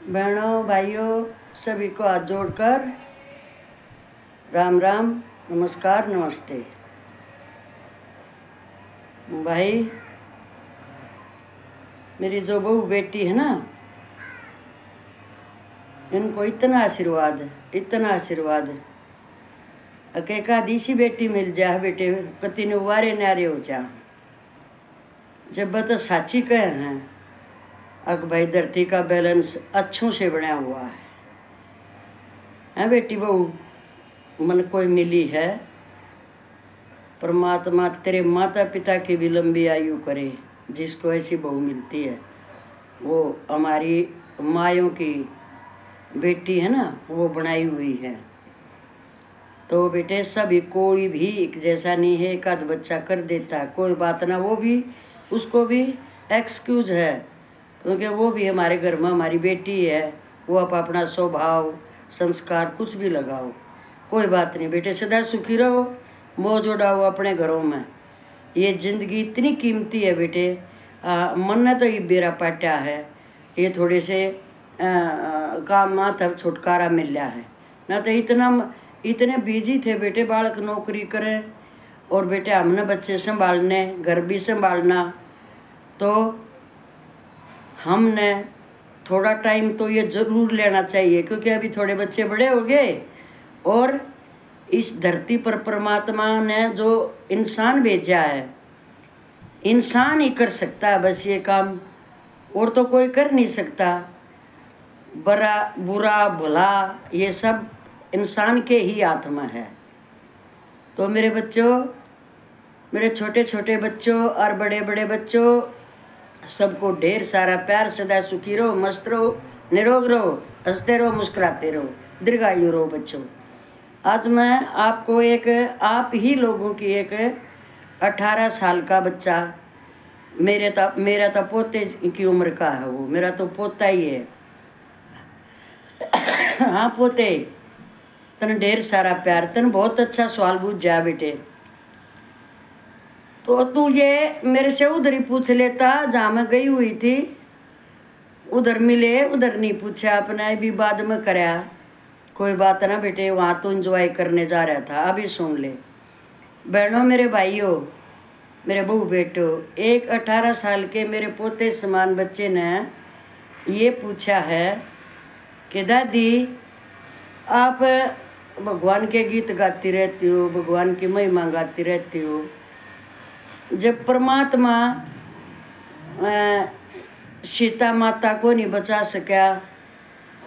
बहनों भाइयों सभी को हाथ जोड़कर राम राम, नमस्कार, नमस्ते। भाई, मेरी जो बहू बेटी है ना, इनको इतना आशीर्वाद है, इतना आशीर्वाद है। अकेका दीसी बेटी मिल जा बेटे, पति ने वारे नारे हो जा। जब बता साची कहे हैं अक भाई, धरती का बैलेंस अच्छों से बना हुआ है बेटी बहू मन कोई मिली है। परमात्मा तेरे माता पिता की भी लंबी आयु करे। जिसको ऐसी बहू मिलती है वो हमारी मायों की बेटी है ना, वो बनाई हुई है। तो बेटे सभी कोई भी एक जैसा नहीं है, एक आध बच्चा कर देता है, कोई बात ना, वो भी उसको भी एक्सक्यूज है, क्योंकि वो भी हमारे घर में हमारी बेटी है। वो आप अपना स्वभाव संस्कार कुछ भी लगाओ, कोई बात नहीं बेटे, सदा सुखी रहो, मौज उड़ाओ अपने घरों में। ये ज़िंदगी इतनी कीमती है बेटे। मन ने तो ये बेरा पाटा है, ये थोड़े से काम में तब छुटकारा मिल रहा है ना, तो इतने बिजी थे बेटे, बालक नौकरी करें और बेटे हमने बच्चे संभालने, घर भी संभालना। तो हमने थोड़ा टाइम तो ये ज़रूर लेना चाहिए, क्योंकि अभी थोड़े बच्चे बड़े हो गए और इस धरती पर परमात्मा ने जो इंसान भेजा है, इंसान ही कर सकता है बस ये काम, और तो कोई कर नहीं सकता। बड़ा बुरा भला ये सब इंसान के ही हाथ में है। तो मेरे बच्चों, मेरे छोटे छोटे बच्चों और बड़े बड़े बच्चों, सबको ढेर सारा प्यार। सदा सुखी रहो, मस्त रहो, निरोग रहो, हंसते रहो, मुस्कुराते रहो, दीर्घायु रहो बच्चों। आज मैं आपको एक आप ही लोगों की एक 18 साल का बच्चा, मेरा तो पोते की उम्र का है वो, मेरा तो पोता ही है। हाँ पोते, तन ढेर सारा प्यार, तन बहुत अच्छा सवाल पूछ जा बेटे। तो तू ये मेरे से उधर ही पूछ लेता जहाँ मैं गई हुई थी, उधर मिले, उधर नहीं पूछा, अपना भी बाद में कराया। कोई बात ना बेटे, वहाँ तो एंजॉय करने जा रहा था। अभी सुन ले बहनों, मेरे भाइयों, मेरे बहू बेटो, एक 18 साल के मेरे पोते समान बच्चे ने ये पूछा है कि दादी आप भगवान के गीत गाती रहती हो, भगवान की महिमा गाती रहती हो, जब परमात्मा सीता माता को नहीं बचा सका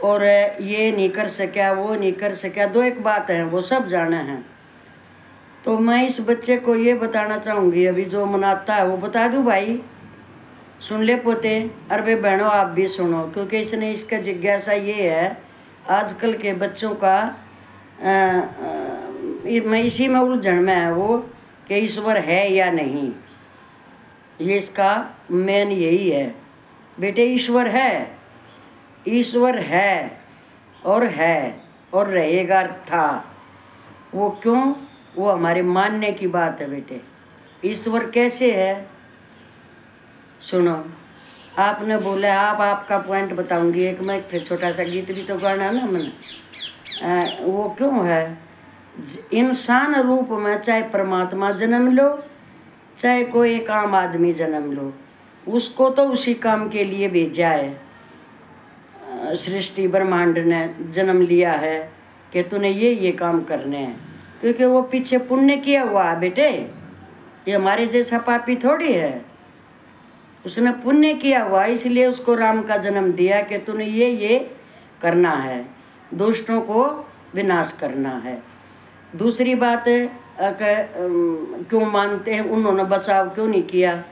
और ये नहीं कर सका, वो नहीं कर सका, दो एक बात है, वो सब जाना है। तो मैं इस बच्चे को ये बताना चाहूँगी, अभी जो मनाता है वो बता दूँ भाई। सुन ले पोते, अरे बहनों आप भी सुनो, क्योंकि इसने इसका जिज्ञासा ये है आजकल के बच्चों का। मैं इसी में उलझन में है वो कि ईश्वर है या नहीं, ये इसका मेन यही है बेटे। ईश्वर है, ईश्वर है और रहेगा था। वो क्यों? वो हमारे मानने की बात है बेटे। ईश्वर कैसे है सुनो, आपने बोला आप आपका पॉइंट बताऊंगी। एक मैं फिर छोटा सा गीत भी तो गाना ना मैंने। वो क्यों है? इंसान रूप में चाहे परमात्मा जन्म लो, चाहे कोई एक आम आदमी जन्म लो, उसको तो उसी काम के लिए भेजा है। सृष्टि ब्रह्मांड ने जन्म लिया है कि तूने ये काम करने हैं, क्योंकि वो पीछे पुण्य किया हुआ है बेटे। ये हमारे जैसा पापी थोड़ी है, उसने पुण्य किया हुआ, इसलिए उसको राम का जन्म दिया कि तूने ये करना है, दुष्टों को विनाश करना है। दूसरी बात क्यों मानते हैं उन्होंने बचाव क्यों नहीं किया,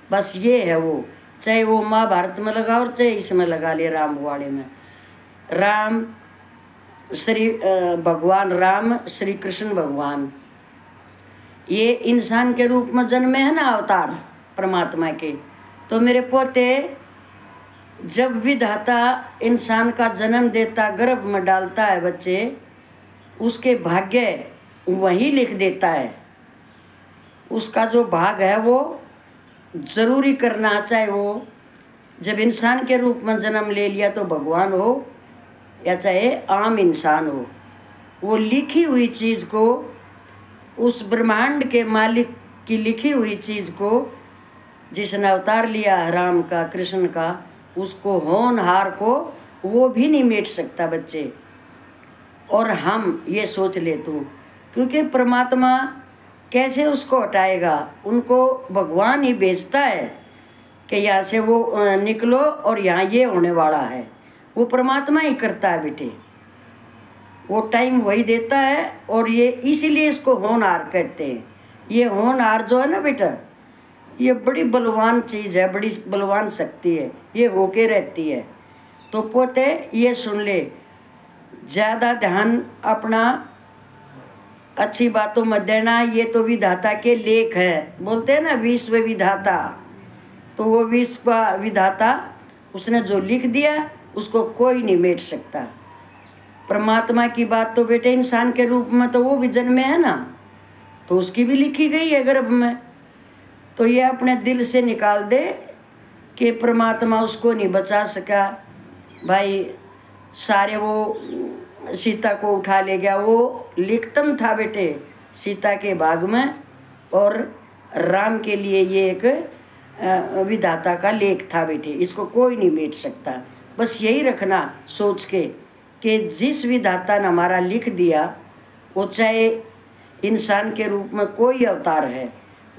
बस ये है वो। चाहे वो महाभारत में लगा और चाहे इसमें लगा लिया रामवाड़े में। राम श्री भगवान राम, श्री कृष्ण भगवान, ये इंसान के रूप में जन्मे है ना, अवतार परमात्मा के। तो मेरे पोते, जब विधाता इंसान का जन्म देता, गर्भ में डालता है बच्चे, उसके भाग्य वही लिख देता है। उसका जो भाग है वो जरूरी करना, चाहे वो जब इंसान के रूप में जन्म ले लिया तो भगवान हो या चाहे आम इंसान हो, वो लिखी हुई चीज़ को, उस ब्रह्मांड के मालिक की लिखी हुई चीज़ को जिसने अवतार लिया राम का, कृष्ण का, उसको होनहार को वो भी नहीं मिट सकता बच्चे। और हम ये सोच ले तू, क्योंकि परमात्मा कैसे उसको हटाएगा, उनको भगवान ही भेजता है कि यहाँ से वो निकलो और यहाँ ये होने वाला है, वो परमात्मा ही करता है बेटे, वो टाइम वही देता है। और ये इसीलिए इसको होनहार कहते हैं। ये होनहार जो है ना बेटा, ये बड़ी बलवान चीज़ है, बड़ी बलवान शक्ति है, ये होके रहती है। तो पोते ये सुन ले, ज़्यादा ध्यान अपना अच्छी बातों में देना। ये तो विधाता के लेख हैं, बोलते हैं ना विश्व विधाता, तो वो विश्व विधाता उसने जो लिख दिया उसको कोई नहीं मेट सकता। परमात्मा की बात तो बेटे इंसान के रूप में तो वो भी जन्मे है ना, तो उसकी भी लिखी गई है गर्भ में। तो ये अपने दिल से निकाल दे कि परमात्मा उसको नहीं बचा सका भाई, सारे वो सीता को उठा ले गया, वो लिखतम था बेटे सीता के भाग में, और राम के लिए ये एक विधाता का लेख था बेटे, इसको कोई नहीं मेट सकता। बस यही रखना सोच के कि जिस विधाता ने हमारा लिख दिया, वो चाहे इंसान के रूप में कोई अवतार है,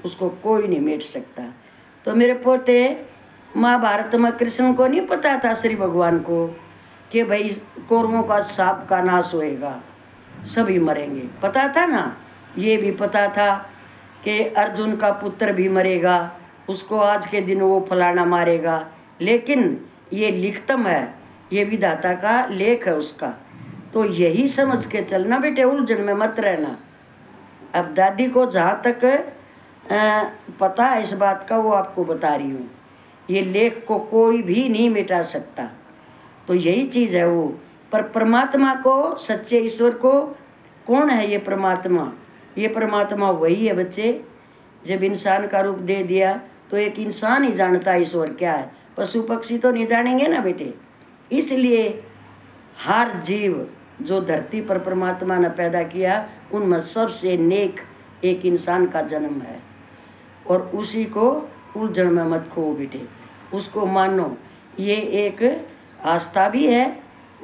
उसको कोई नहीं मेट सकता। तो मेरे पोते, महाभारत में कृष्ण को नहीं पता था श्री भगवान को कि भाई कौरवों का सांप का नाश होएगा, सभी मरेंगे, पता था ना। ये भी पता था कि अर्जुन का पुत्र भी मरेगा, उसको आज के दिन वो फलाना मारेगा, लेकिन ये लिखतम है, ये विधाता का लेख है उसका। तो यही समझ के चलना बेटे, उलझन में मत रहना। अब दादी को जहाँ तक पता है इस बात का, वो आपको बता रही हूँ, ये लेख को कोई भी नहीं मिटा सकता। तो यही चीज़ है वो। पर परमात्मा को, सच्चे ईश्वर को, कौन है ये परमात्मा? ये परमात्मा वही है बच्चे, जब इंसान का रूप दे दिया तो एक इंसान ही जानता है ईश्वर क्या है, पशु पक्षी तो नहीं जानेंगे ना बेटे। इसलिए हर जीव जो धरती पर परमात्मा ने पैदा किया, उनमें सबसे नेक एक इंसान का जन्म है, और उसी को उलझन में मत खो बेटे, उसको मानो। ये एक आस्था भी है।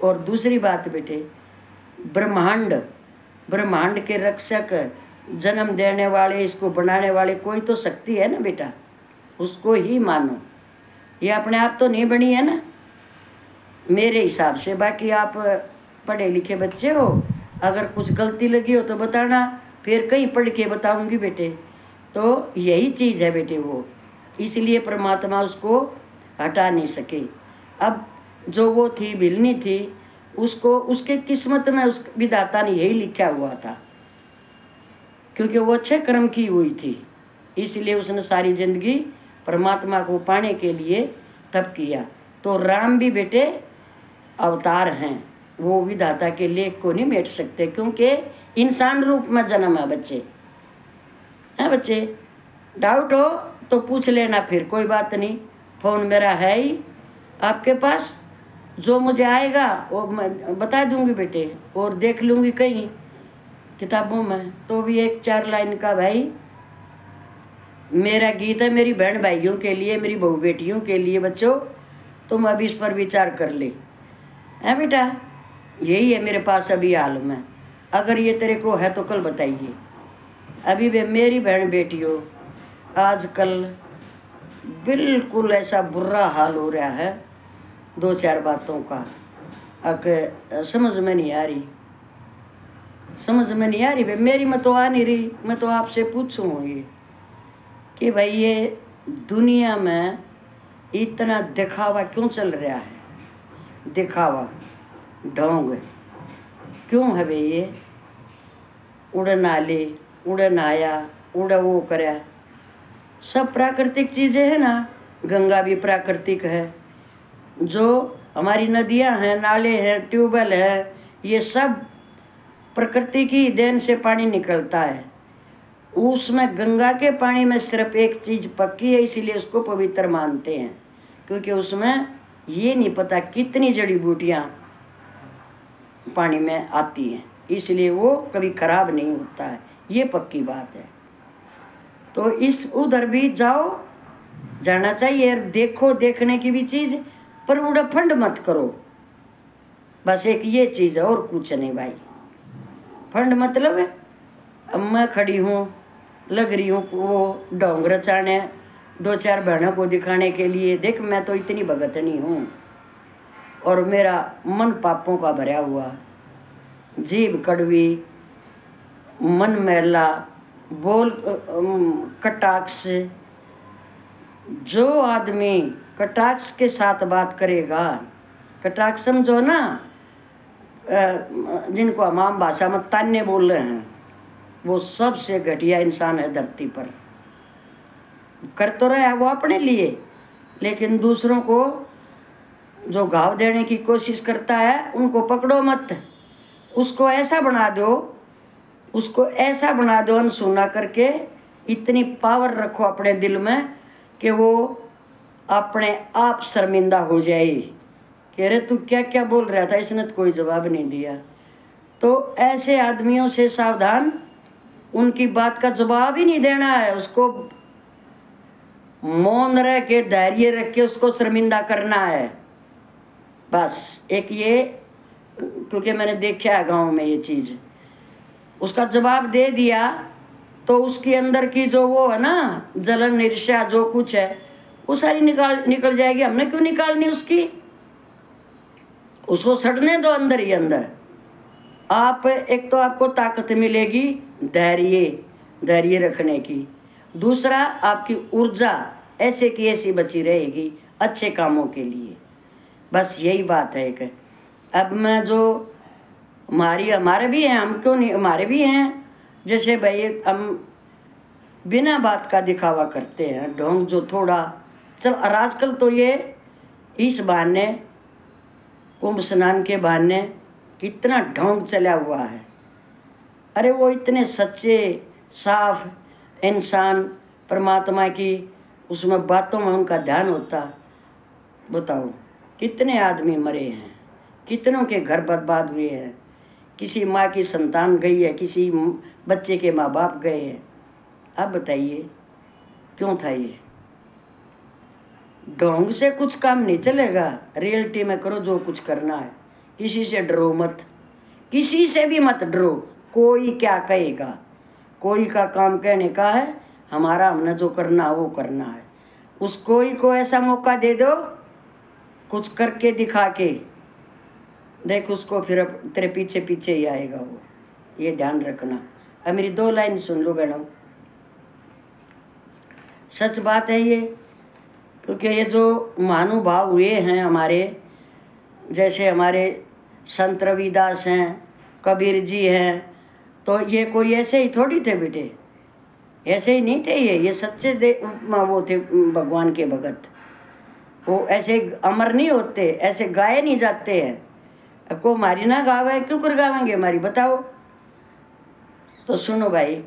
और दूसरी बात बेटे, ब्रह्मांड के रक्षक, जन्म देने वाले, इसको बनाने वाले कोई तो शक्ति है ना बेटा, उसको ही मानो। ये अपने आप तो नहीं बनी है ना मेरे हिसाब से। बाकी आप पढ़े लिखे बच्चे हो, अगर कुछ गलती लगी हो तो बताना, फिर कहीं पढ़ के बताऊंगी बेटे। तो यही चीज़ है बेटे वो, इसलिए परमात्मा उसको हटा नहीं सके। अब जो वो थी, भिलनी थी, उसको उसके किस्मत में उस विधाता ने यही लिखा हुआ था, क्योंकि वो अच्छे कर्म की हुई थी, इसलिए उसने सारी जिंदगी परमात्मा को पाने के लिए तप किया। तो राम भी बेटे अवतार हैं, वो विधाता के लेख को नहीं मेट सकते, क्योंकि इंसान रूप में जन्म है बच्चे। हैं बच्चे, डाउट हो तो पूछ लेना, फिर कोई बात नहीं, फ़ोन मेरा है ही आपके पास, जो मुझे आएगा वो मैं बता दूंगी बेटे। और देख लूँगी कहीं किताबों में तो भी एक 4 लाइन का भाई मेरा गीत है, मेरी बहन भाइयों के लिए, मेरी बहू बेटियों के लिए। बच्चों तुम अभी इस पर विचार कर ले, है बेटा, यही है मेरे पास अभी हाल में। अगर ये तेरे को है तो कल बताइए। अभी भी मेरी बहन बेटियों, आजकल बिल्कुल ऐसा बुरा हाल हो रहा है 2-4 बातों का, समझ में नहीं आ रही, समझ में नहीं आ रही भाई, मेरी में तो आ नहीं रही। मैं तो आपसे पूछूँ ये कि भाई ये दुनिया में इतना दिखावा क्यों चल रहा है? दिखावा, ढोंग क्यों है भाई? ये उड़न आले, उड़न आया, उड़ वो करे, सब प्राकृतिक चीज़ें हैं ना। गंगा भी प्राकृतिक है, जो हमारी नदियां हैं, नाले हैं, ट्यूबवेल हैं, ये सब प्रकृति की देन से पानी निकलता है। उसमें गंगा के पानी में सिर्फ एक चीज़ पक्की है, इसीलिए उसको पवित्र मानते हैं। क्योंकि उसमें ये नहीं पता कितनी जड़ी बूटियाँ पानी में आती हैं, इसलिए वो कभी खराब नहीं होता है, ये पक्की बात है। तो इस उधर भी जाओ, जाना चाहिए, देखो, देखने की भी चीज़, पर उड़ा फंड मत करो, बस एक ये चीज़ है और कुछ नहीं भाई। फंड मतलब अब मैं खड़ी हूँ, लग रही हूँ वो ढोंग रचाने, 2-4 बहनों को दिखाने के लिए, देख मैं तो इतनी भगतनी हूँ और मेरा मन पापों का भरा हुआ, जीभ कड़वी, मन मैला, बोल कटाक्ष। जो आदमी कटाक्ष के साथ बात करेगा, कटाक्ष समझो ना, जिनको हम आम भाषा में तान्ने बोल रहे हैं, वो सबसे घटिया इंसान है धरती पर। कर तो रहा है वो अपने लिए, लेकिन दूसरों को जो घाव देने की कोशिश करता है उनको पकड़ो मत, उसको ऐसा बना दो अनसुना करके, इतनी पावर रखो अपने दिल में कि वो अपने आप शर्मिंदा हो जाए कि अरे तू क्या क्या बोल रहा था, इसने तो कोई जवाब नहीं दिया। तो ऐसे आदमियों से सावधान, उनकी बात का जवाब ही नहीं देना है, उसको मौन रह के, धैर्य रख के उसको शर्मिंदा करना है बस। एक ये, क्योंकि मैंने देखा है गांव में ये चीज़, उसका जवाब दे दिया तो उसके अंदर की जो वो है ना जलन, ईर्ष्या, जो कुछ है वो सारी निकल जाएगी। हमने क्यों निकालनी उसकी, उसको सड़ने दो अंदर ही अंदर। आप एक तो आपको ताकत मिलेगी धैर्य रखने की, दूसरा आपकी ऊर्जा ऐसे की ऐसी बची रहेगी अच्छे कामों के लिए। बस यही बात है। एक अब मैं जो हमारे भी हैं, हम क्यों नहीं, हमारे भी हैं, जैसे भाई हम बिना बात का दिखावा करते हैं, ढोंग जो थोड़ा चल। और आजकल तो ये इस बहाने, कुंभ स्नान के बहाने कितना ढोंग चला हुआ है। अरे वो इतने सच्चे साफ इंसान, परमात्मा की उसमें बातों में उनका ध्यान होता, बताओ कितने आदमी मरे हैं, कितनों के घर बर्बाद हुए हैं, किसी माँ की संतान गई है, किसी बच्चे के माँ बाप गए हैं। अब बताइए क्यों था ये? ढोंग से कुछ काम नहीं चलेगा, रियलिटी में करो जो कुछ करना है। किसी से डरो मत, किसी से भी मत डरो, कोई क्या कहेगा, कोई का काम कहने का है, हमारा हमने जो करना है वो करना है। उस कोई को ऐसा मौका दे दो कुछ करके दिखा के देख, उसको फिर तेरे पीछे पीछे ही आएगा वो, ये ध्यान रखना। अब मेरी 2 लाइन सुन लो बहनों, सच बात है ये, क्योंकि ये जो महानुभाव हुए हैं हमारे, जैसे हमारे संत रविदास हैं, कबीर जी हैं, तो ये कोई ऐसे ही थोड़ी थे बेटे, ऐसे ही नहीं थे ये सच्चे वो थे भगवान के भगत। वो ऐसे अमर नहीं होते, ऐसे गाए नहीं जाते हैं। अब को हमारी ना गावे, क्यों कर गावेंगे हमारी, बताओ। तो सुनो भाई,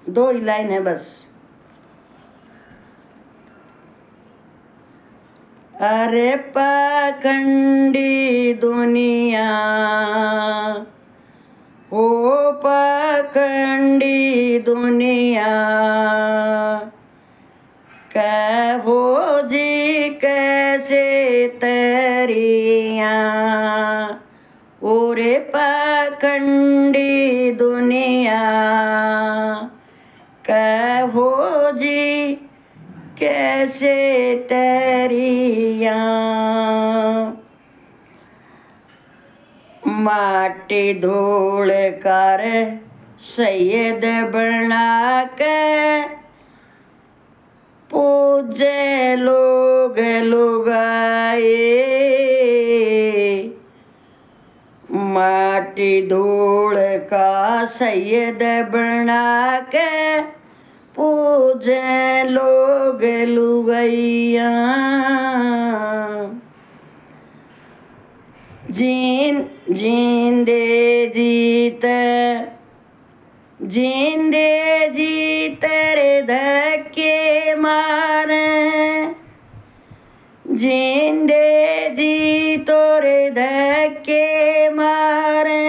2 ही लाइन है बस। अरे पाखंडी दुनिया, ओ पाखंडी दुनिया, कहो जी कैसे तरिया, ओरे पाखंडी दुनिया, कहो जी कैसे तरिया। माटी धूल कर सैयद बना के, पूजे लोग लुगाए, माटी धूल का सैयद बना के, पूजे लोग लुगैया। जींदे जीत रे धक्के मारे, जिंदे जी तोरे धक्के मारे,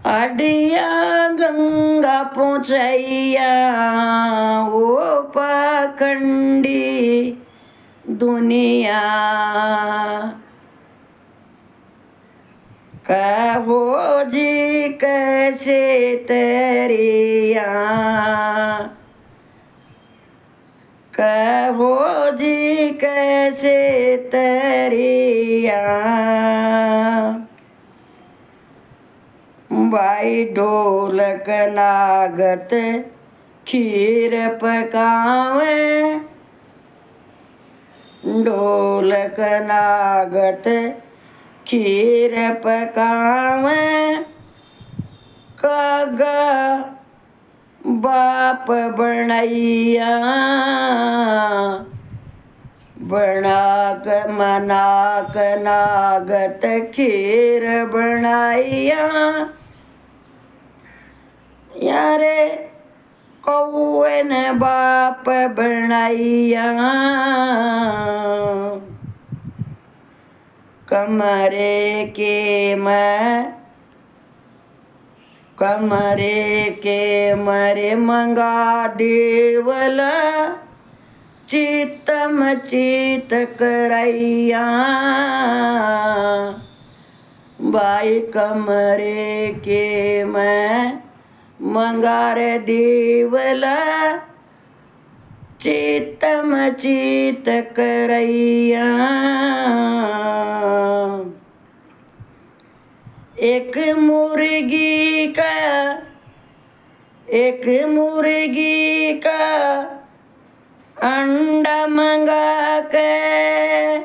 अडिया गंगा पहुँचैया वो पाखंडी दुनिया। कहो जी कैसे तरिया, कहो जी कैसे तरिया। भाई ढोलक नागत खीर पकावे, ढोलक नागत खीर पकावे। कागा बाप बनैया, बनाक मनाक नागत खीर बनाइया। यारे कौन बाप बनैया, कमरे के मैं कमरे के मरे मंगा देवला, चितम चित करैया। भाई कमरे के मैं मंगार देवला, चितम चित करैया। एक मुर्गी का अंडा मंगा के,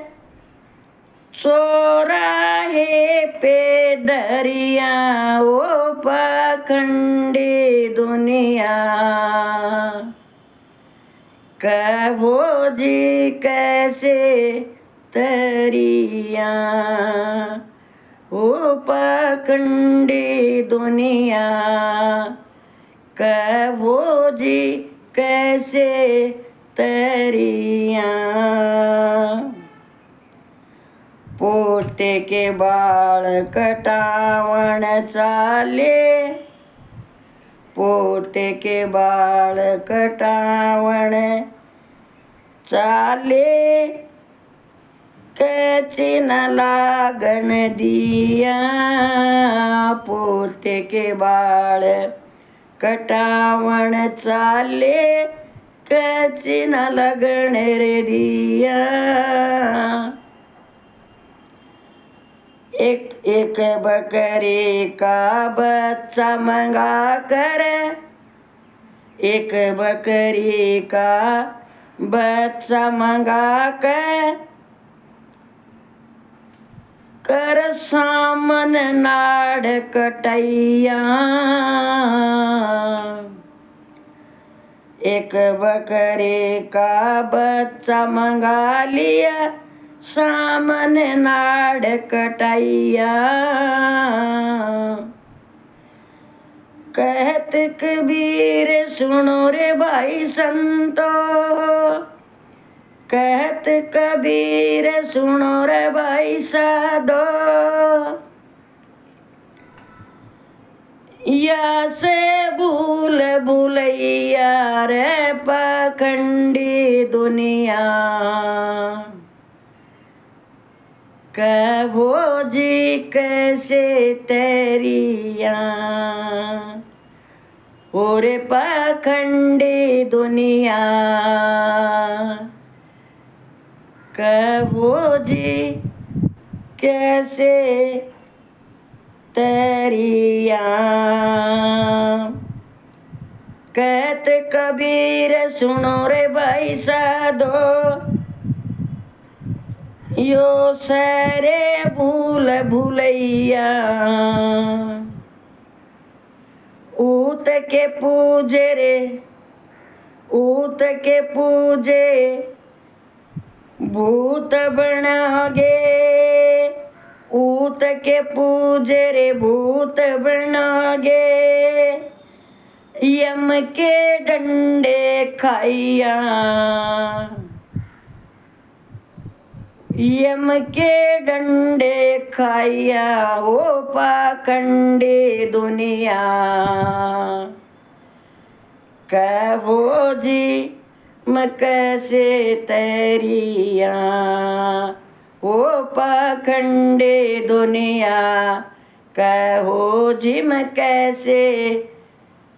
चौराहे पे दरिया ओ पाखंडी दुनिया। कहो जी कैसे तरिया ओ पाखंडी दुनिया। कहो जी कैसे तरिया। पोते के बाल कटावण चाले, पोते के बाल कटावण चाले। कैची न लागन दिया, पोते के बाल कटावण चाले। कैची न लगन रे दिया। एक बकरी का बच्चा मंगा कर, एक बकरी का बच्चा मंगा कर सामन नाड़ कटैया। एक बकरी का बच्चा मंगा लिया, सामन नाड़ कटैया। कहत कबीर सुनो रे भाई संतो, कहत कबीर सुनो रे भाई साधो। या से भूल भूलैया रे पाखंडी दुनिया। कहो जी कैसे तेरिया और पाखंडी दुनिया। कहो जी कैसे तेरिया। कहत कबीर सुनो रे भाई साधो, यो सारे भूल भूलैया। ऊत के पूजे रे, ऊत के पूजे भूत बनागे। ऊत के पूजे रे भूत बनागे। यम के डंडे खाइया, यम के डंडे खाइया, ओ पाखंडी दुनिया। कहो जी मैं कैसे तैरिया, ओ पाखंडी दुनिया। कहो जी मैं कैसे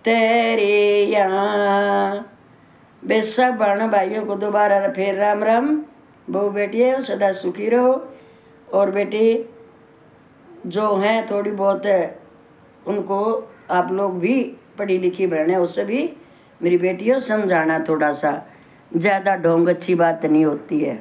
तैरिया। बे सब बहन भाइयों को दोबारा फिर राम राम। बहू बेटियों सदा सुखी रहो। और बेटी जो हैं थोड़ी बहुत उनको आप लोग भी पढ़ी लिखी बहन है, उससे भी मेरी बेटियों समझाना थोड़ा सा, ज़्यादा ढोंग अच्छी बात नहीं होती है।